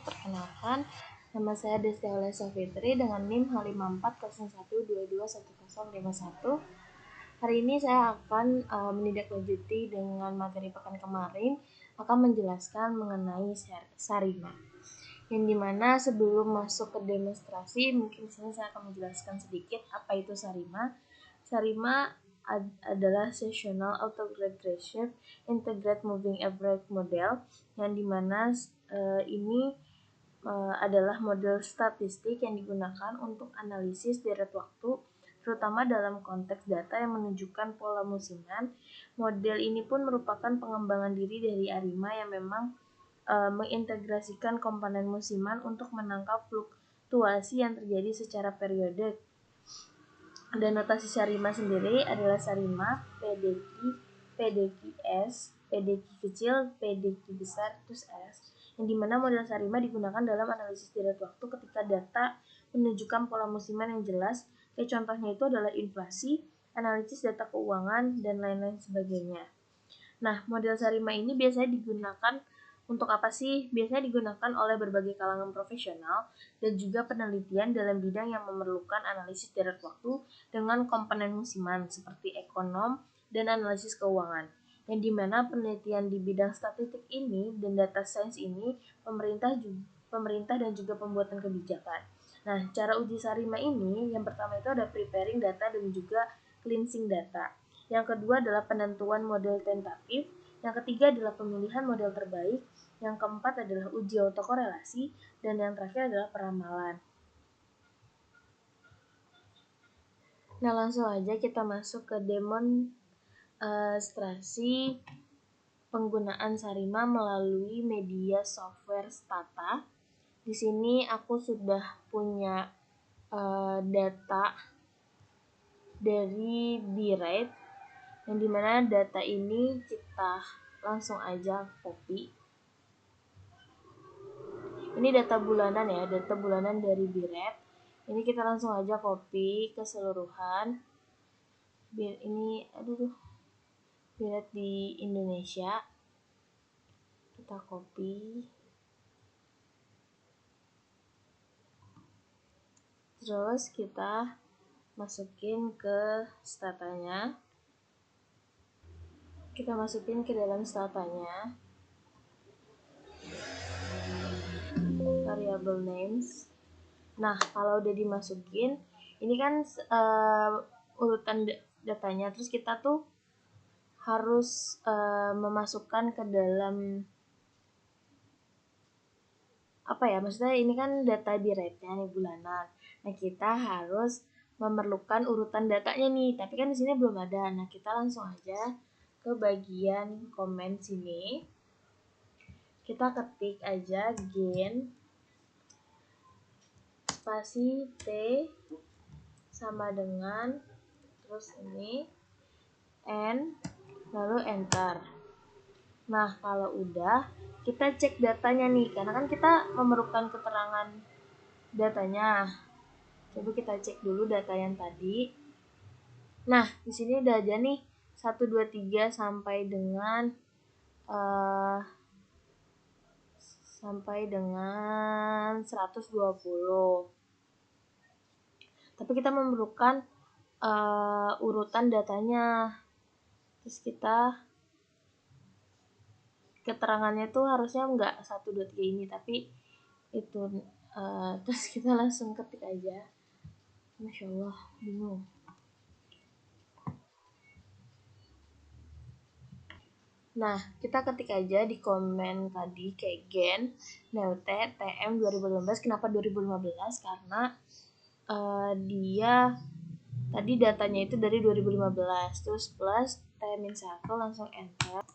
Perkenalkan, nama saya Desti Aulia Fitri dengan NIM H5401221051. Hari ini saya akan menindaklanjuti dengan materi pekan kemarin, akan menjelaskan mengenai Sarima. Yang dimana sebelum masuk ke demonstrasi, mungkin sini saya akan menjelaskan sedikit apa itu Sarima. Sarima adalah Sessional Autograded Shape Integrated Moving Average Model, yang dimana ini adalah model statistik yang digunakan untuk analisis deret waktu, terutama dalam konteks data yang menunjukkan pola musiman. Model ini pun merupakan pengembangan diri dari ARIMA yang memang mengintegrasikan komponen musiman untuk menangkap fluktuasi yang terjadi secara periodik. Dan notasi Sarima sendiri adalah Sarima PDQ-S, PDQ kecil, PDQ besar, terus S, yang dimana model Sarima digunakan dalam analisis deret waktu ketika data menunjukkan pola musiman yang jelas. Kayak contohnya itu adalah inflasi, analisis data keuangan, dan lain-lain sebagainya. Nah, model Sarima ini biasanya digunakan untuk apa sih? Biasanya digunakan oleh berbagai kalangan profesional dan juga penelitian dalam bidang yang memerlukan analisis deret waktu dengan komponen musiman seperti ekonom dan analisis keuangan. Yang dimana penelitian di bidang statistik ini dan data science ini pemerintah dan juga pembuatan kebijakan. Nah, cara uji Sarima ini yang pertama itu ada preparing data dan juga cleansing data. Yang kedua adalah penentuan model tentatif. Yang ketiga adalah pemilihan model terbaik. Yang keempat adalah uji autokorelasi. Dan yang terakhir adalah peramalan. Nah, langsung aja kita masuk ke demonstrasi penggunaan Sarima melalui media software Stata. Di sini aku sudah punya data dari B-Rate, yang dimana data ini kita langsung aja copy. Ini data bulanan ya, data bulanan dari B-Rate. Ini kita langsung aja copy keseluruhan. Ini B-Rate di Indonesia. Kita copy. Terus kita masukin ke statanya. Kita masukin ke dalam statanya variable names. Nah, kalau udah dimasukin, ini kan urutan datanya. Terus kita tuh harus memasukkan ke dalam maksudnya ini kan data di rate-nya nih bulanan. Nah, kita harus memerlukan urutan datanya nih, tapi kan di sini belum ada. Nah, kita langsung aja ke bagian komen sini. Kita ketik aja gain spasi T sama dengan terus ini N lalu enter. Nah, kalau udah kita cek datanya nih, karena kan kita memerlukan keterangan datanya. Coba kita cek dulu data yang tadi. Nah, di sini udah aja nih 1 2 3 sampai dengan 120. Tapi kita memerlukan urutan datanya. Terus kita keterangannya tuh harusnya enggak 1 2 3 ini, tapi itu terus kita langsung ketik aja. Masya Allah, bingung. Nah, kita ketik aja di komen tadi kayak gen neute tm 2015. Kenapa 2015? Karena dia tadi datanya itu dari 2015. Terus plus T-1 langsung enter.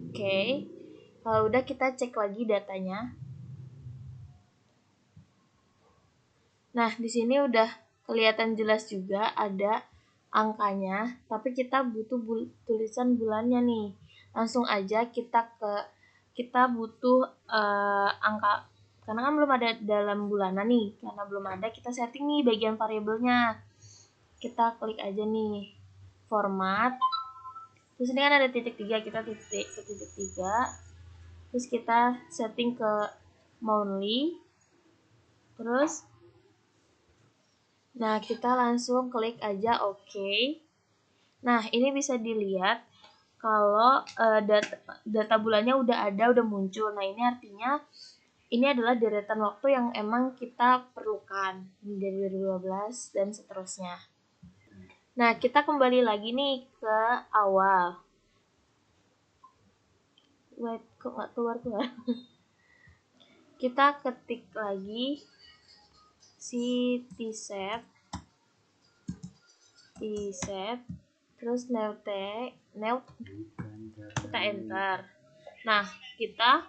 Oke. Kalau udah kita cek lagi datanya. Nah, di sini udah kelihatan jelas juga ada angkanya, tapi kita butuh tulisan bulannya nih. Langsung aja kita butuh angka, karena kan belum ada dalam bulanan nih. Karena belum ada, kita setting nih bagian variabelnya. Kita klik aja nih format, Terus ini kan ada titik 3, kita titik ke titik 3. Terus kita setting ke monthly. Terus nah, kita langsung klik aja oke. Nah, ini bisa dilihat kalau data bulannya udah muncul. Nah, ini artinya ini adalah deretan waktu yang emang kita perlukan dari 2012 dan seterusnya. Nah, kita kembali lagi nih ke awal. Wait, kok nggak keluar? Kita ketik lagi si tset, terus new, kita enter. Nah, kita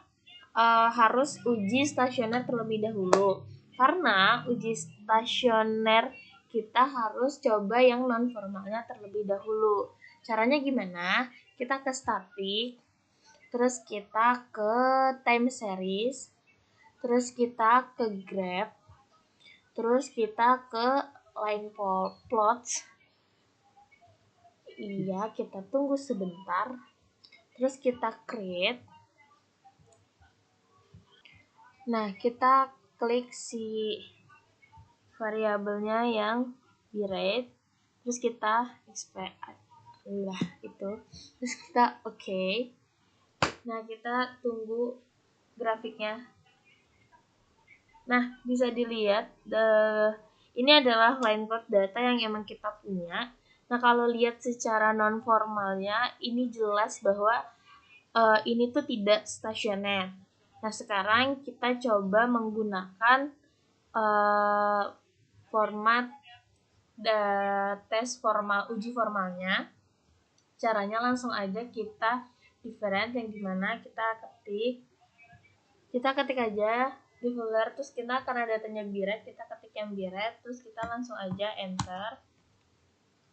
harus uji stasioner terlebih dahulu. Karena uji stasioner kita harus coba yang non formalnya terlebih dahulu. Caranya gimana? Kita ke static, terus kita ke time series, terus kita ke graph, terus kita ke line plots. Iya, kita tunggu sebentar. Terus kita create. Nah, kita klik si variabelnya yang bitrate, terus kita expect itu, terus kita oke. Nah, kita tunggu grafiknya. Nah, bisa dilihat ini adalah line plot data yang emang kita punya. Nah, kalau lihat secara non formalnya, ini jelas bahwa ini tuh tidak stasioner. Nah, sekarang kita coba menggunakan format tes formal, uji formalnya. Caranya langsung aja kita different, yang dimana kita ketik aja differ, terus kita karena datanya bitrate, kita ketik yang bitrate, terus kita langsung aja enter.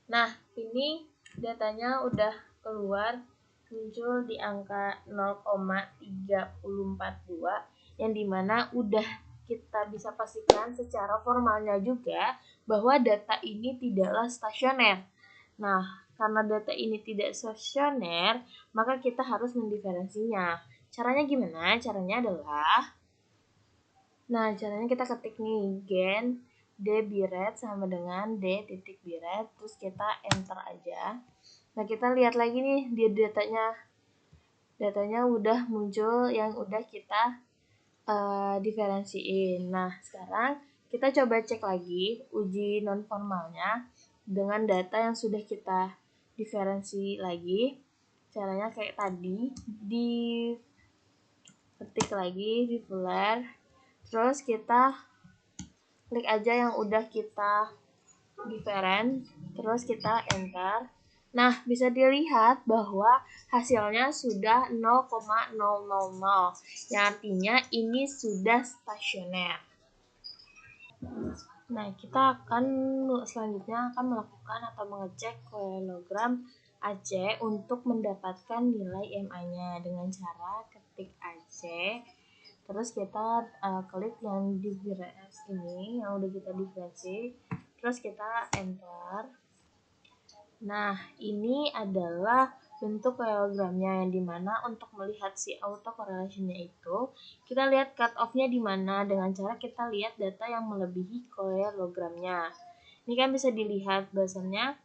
Nah, ini datanya udah keluar, muncul di angka 0,3042, yang dimana udah kita bisa pastikan secara formalnya juga bahwa data ini tidaklah stasioner. Nah, karena data ini tidak stasioner, maka kita harus mendiferensinya. Caranya gimana? Caranya adalah, nah, caranya kita ketik nih gen d bitrate sama dengan d titik bitrate, terus kita enter aja. Nah, kita lihat lagi nih di datanya udah muncul yang udah kita diferensiin. Nah, sekarang kita coba cek lagi uji non formalnya dengan data yang sudah kita diferensi lagi. Caranya kayak tadi, di ketik lagi di fuller, terus kita klik aja yang udah kita different, terus kita enter. Nah, bisa dilihat bahwa hasilnya sudah 0,000, yang artinya ini sudah stasioner. Nah, kita selanjutnya akan melakukan atau mengecek koelogram AC untuk mendapatkan nilai MA-nya dengan cara ketik AC. Terus kita klik yang difference ini, yang udah kita diferensi. Terus kita enter. Nah, ini adalah bentuk koelogramnya, yang dimana untuk melihat si autocorrelation-nya itu, kita lihat cut off-nya di mana dengan cara kita lihat data yang melebihi koelogramnya. Ini kan bisa dilihat bahwasannya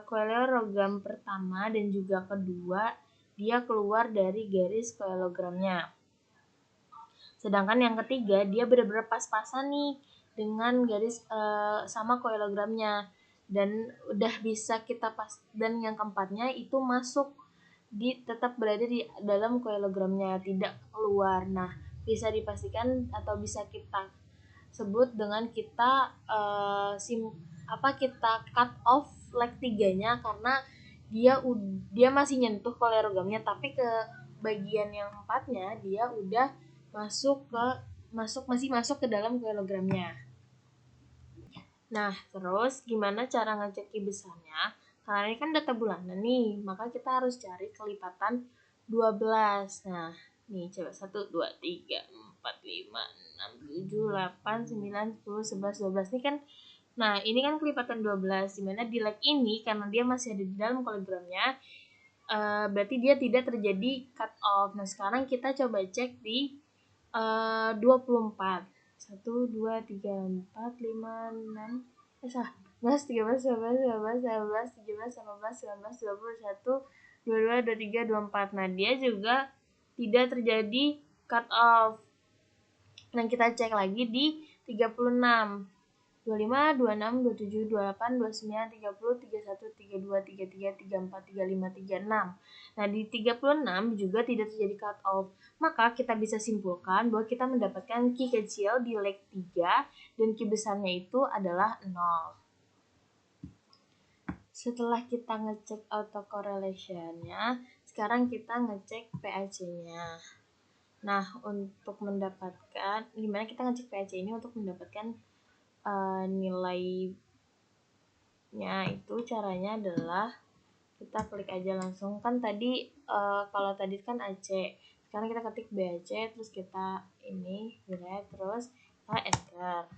koelogram pertama dan juga kedua dia keluar dari garis koelogramnya. Sedangkan yang ketiga dia benar-benar pas-pasan nih dengan garis sama koelogramnya, dan udah bisa kita pas, dan yang keempatnya itu masuk tetap berada di dalam koelogramnya, tidak keluar. Nah, bisa dipastikan atau bisa kita sebut dengan kita kita cut off leg 3-nya karena dia masih nyentuh koelogramnya, tapi ke bagian yang 4-nya dia udah masih masuk ke dalam koelogramnya. Nah, terus gimana cara ngecek Q besarnya? Karena ini kan data bulanan nih, maka kita harus cari kelipatan 12. Nah, nih coba 1, 2, 3, 4, 5, 6, 7, 8, 9, 10, 11, 12. Ini kan, nah ini kan kelipatan 12, dimana di leg ini karena dia masih ada di dalam koelogramnya, berarti dia tidak terjadi cut off. Nah, sekarang kita coba cek di 24. 1, 2, 3, 4, 5, 6, 11, 13, 14, 15, 16, 17, 18, 19, 20, 21, 22, 23, 24. Nah, dia juga tidak terjadi cut off. Nah, kita cek lagi di 36. 25, 26, 27, 28, 29, 30, 31, 32, 33, 34, 35, 36. Nah, di 36 juga tidak terjadi cut off. Maka kita bisa simpulkan bahwa kita mendapatkan Q kecil di leg 3 dan Q besarnya itu adalah 0. Setelah kita ngecek autocorrelation-nya, sekarang kita ngecek PAC-nya. Nah, untuk mendapatkan, gimana kita ngecek PAC ini untuk mendapatkan nilainya itu caranya adalah kita klik aja langsung. Kan tadi kalau tadi kan AC, sekarang kita ketik BAC, terus kita ini drag, terus kita enter.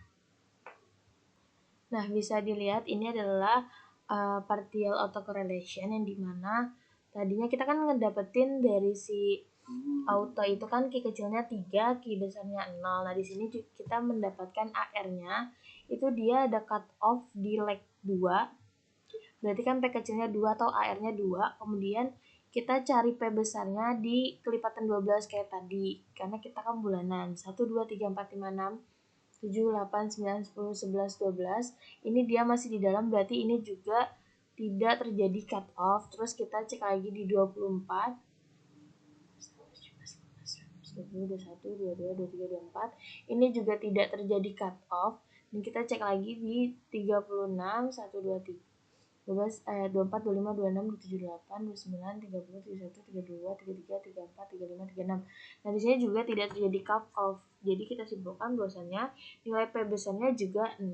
Nah, bisa dilihat ini adalah partial autocorrelation yang dimana tadinya kita kan ngedapetin dari si auto itu kan Q kecilnya 3, Q besarnya 0. Nah, di sini kita mendapatkan AR-nya itu dia ada cut off di leg 2. Berarti kan P kecilnya 2 atau AR-nya 2. Kemudian kita cari P besarnya di kelipatan 12 kayak tadi. Karena kita kan bulanan. 1, 2, 3, 4, 5, 6, 7, 8, 9, 10, 11, 12. Ini dia masih di dalam, berarti ini juga tidak terjadi cut off. Terus kita cek lagi di 24. 20, 21, 22, 23, 24. Ini juga tidak terjadi cut off. Dan kita cek lagi di 36, 1, 2, 3. 12, 24, 25, 26, 27, 28, 29, 30, 31, 32, 33, 34, 35, 36. Nah, di sini juga tidak terjadi cut off. Jadi kita simpulkan bahwasannya nilai P besarnya juga 0.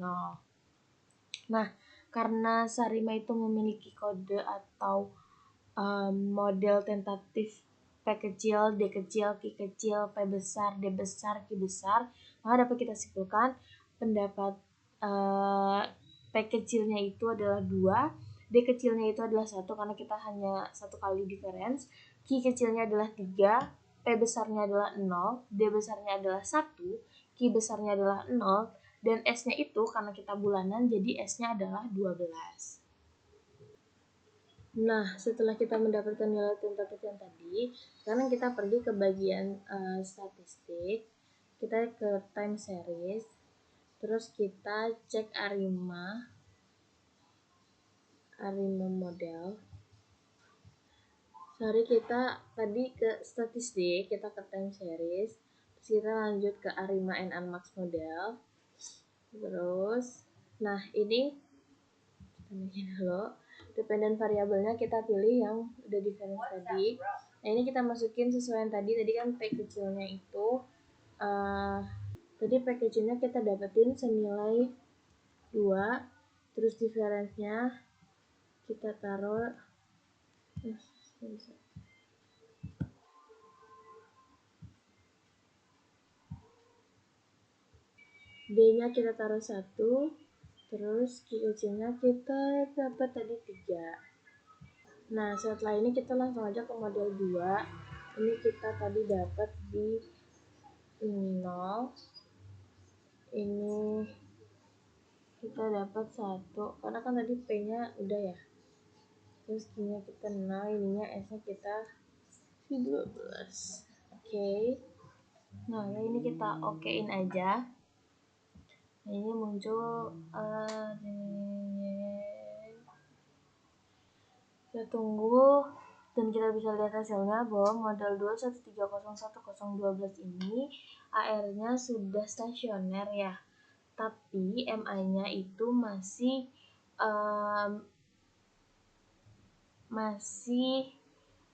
Nah, karena Sarima itu memiliki kode atau model tentatif P kecil, D kecil, Q kecil, P besar, D besar, Q besar, maka dapat kita simpulkan pendapat P kecilnya itu adalah 2, D kecilnya itu adalah 1 karena kita hanya 1 kali difference, Q kecilnya adalah 3, P besarnya adalah 0, D besarnya adalah 1, Q besarnya adalah 0, dan S-nya itu karena kita bulanan jadi S-nya adalah 12. Nah, setelah kita mendapatkan nilai tentatif yang tadi, sekarang kita pergi ke bagian statistik. Kita ke time series, terus kita cek ARIMA model. Sorry, kita tadi ke statistik, kita ke time series, terus kita lanjut ke ARIMA and UNMAX model. Terus, nah ini kita bikin dulu. Dependent variabelnya kita pilih yang udah difference tadi. Nah, ini kita masukin sesuai yang tadi kan P kecilnya itu tadi P kecilnya kita dapetin senilai 2, terus difference-nya kita taruh D-nya kita taruh 1, terus Q kecilnya kita dapat tadi 3. Nah, setelah ini kita langsung aja ke model 2. Ini kita tadi dapat di 0. Ini kita dapat 1. Karena kan tadi P-nya udah ya. Terus Q-nya kita 0, ininya S-nya kita 12. Oke. Nah, ya ini kita okein aja. Nah, ini muncul kita tunggu dan kita bisa lihat hasilnya bahwa model 213011012 ini AR-nya sudah stasioner ya, tapi MI-nya itu masih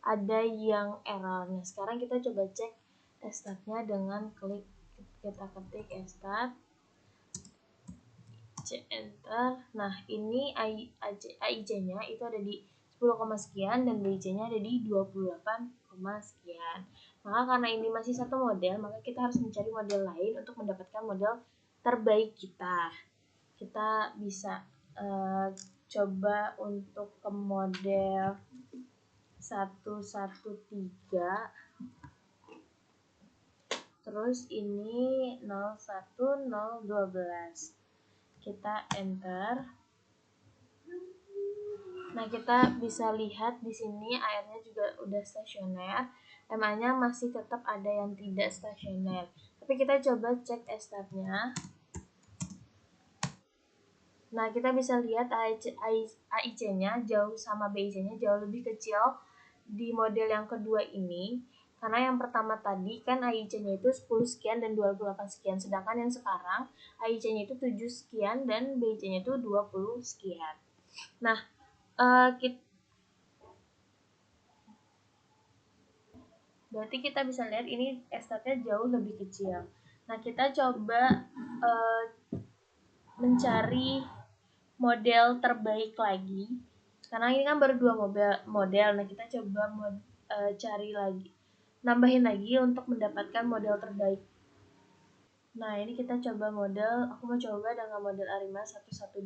ada yang errornya. Sekarang kita coba cek stat-nya dengan klik kita ketik stat, enter. Nah, ini AIJ-nya itu ada di 10, sekian dan BIJ-nya ada di 28, sekian. Maka karena ini masih satu model, maka kita harus mencari model lain untuk mendapatkan model terbaik kita. Kita bisa coba untuk ke model 113, terus ini 01012. Kita enter. Nah, kita bisa lihat di sini AR-nya juga udah stasioner, MA-nya masih tetap ada yang tidak stasioner. Tapi kita coba cek stepnya. Nah, kita bisa lihat AIC-nya jauh sama BIC-nya jauh lebih kecil di model yang kedua ini. Karena yang pertama tadi kan AIC-nya itu 10 sekian dan 28 sekian. Sedangkan yang sekarang AIC-nya itu 7 sekian dan BIC-nya itu 20 sekian. Nah, berarti kita bisa lihat ini statnya jauh lebih kecil. Nah, kita coba mencari model terbaik lagi. Karena ini kan baru 2 model. Nah, kita coba cari lagi. Nambahin lagi untuk mendapatkan model terbaik. Nah, ini kita coba model, aku mau coba dengan model Arima 112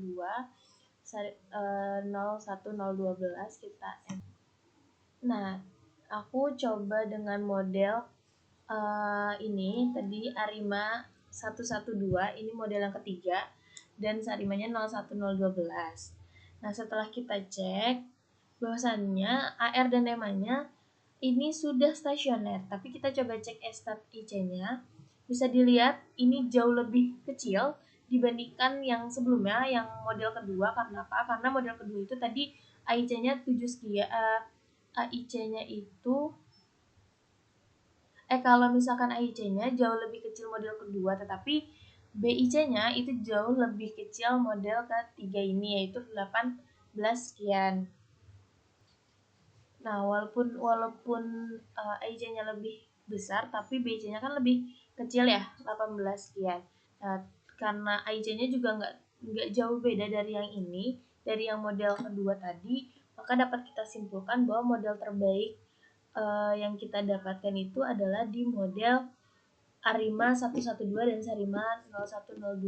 01012 kita. Nah, aku coba dengan model ini tadi Arima 112, ini model yang ketiga dan Sarimanya 01012. Nah, setelah kita cek bahwasannya AR dan EMA-nya ini sudah stasioner, tapi kita coba cek stat IC-nya. Bisa dilihat ini jauh lebih kecil dibandingkan yang sebelumnya, yang model kedua. Karena apa? Karena model kedua itu tadi AIC-nya 7 sekian, AIC-nya itu kalau misalkan AIC-nya jauh lebih kecil model kedua, tetapi BIC-nya itu jauh lebih kecil model ketiga ini, yaitu 18 sekian. Nah, walaupun AIC-nya lebih besar, tapi BIC-nya kan lebih kecil ya, 18 sekian. Nah, karena AIC-nya juga nggak jauh beda dari yang ini, dari yang model kedua tadi, maka dapat kita simpulkan bahwa model terbaik yang kita dapatkan itu adalah di model Arima 112 dan Sarima 01012.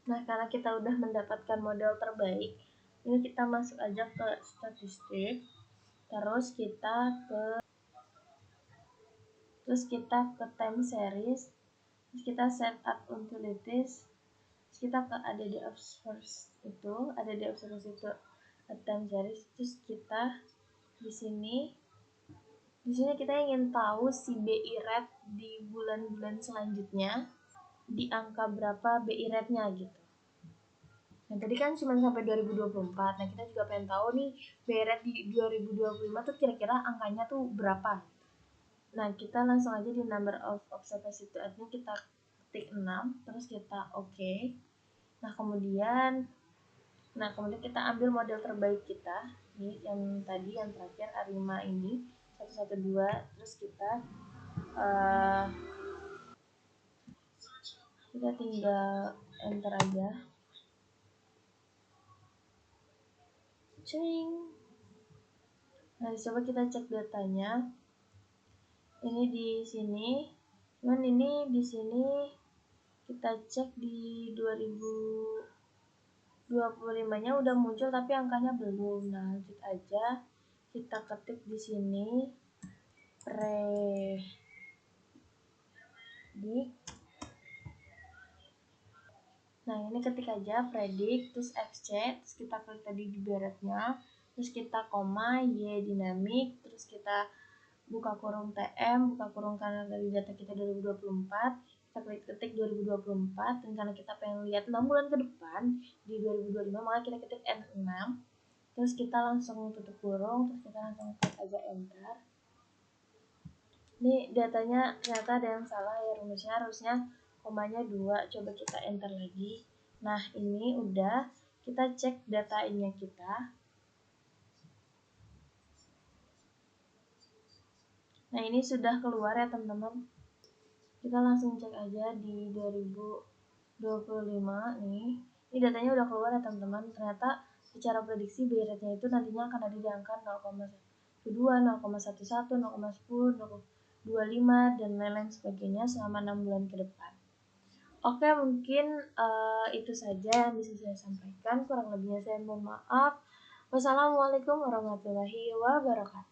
Nah, karena kita udah mendapatkan model terbaik, ini kita masuk aja ke statistik. Terus kita ke time series. Terus kita set up utilities. Terus kita ke ada di observers itu, time series. Terus kita di sini kita ingin tahu si BI rate di bulan-bulan selanjutnya di angka berapa BI rate-nya gitu. Nah, tadi kan cuma sampai 2024. Nah, kita juga pengen tahu nih BI rate di 2025 tuh kira-kira angkanya tuh berapa. Nah, kita langsung aja di number of observation itu artinya kita ketik 6, terus kita oke. Nah, kemudian kita ambil model terbaik kita. Ini yang tadi yang terakhir Arima ini 112, terus kita tinggal enter aja. Cing. Nah, coba kita cek datanya. Ini di sini. Cuman ini di sini kita cek di 2025-nya udah muncul tapi angkanya belum. Nah, lanjut aja. Kita ketik di sini predik. Nah, ini ketik aja predik, terus fc, terus kita klik tadi di baretnya, terus kita koma, y dinamik, terus kita buka kurung tm, buka kurung karena dari data kita 2024, kita klik ketik 2024, dan karena kita pengen lihat 6 bulan ke depan di 2025, maka kita ketik N6, terus kita langsung tutup kurung, terus kita langsung klik aja enter. Ini datanya ternyata ada yang salah ya rumusnya, harusnya komanya 2, coba kita enter lagi. Nah, ini udah, kita cek datanya kita. Nah, ini sudah keluar ya teman-teman. Kita langsung cek aja di 2025 nih. Ini datanya udah keluar ya teman-teman. Ternyata secara prediksi BI rate-nya itu nantinya akan ada di angka 0,12, 0,11, 0,10, 0,25 dan lain-lain sebagainya selama 6 bulan ke depan. Oke, mungkin itu saja yang bisa saya sampaikan. Kurang lebihnya saya mohon maaf. Wassalamualaikum warahmatullahi wabarakatuh.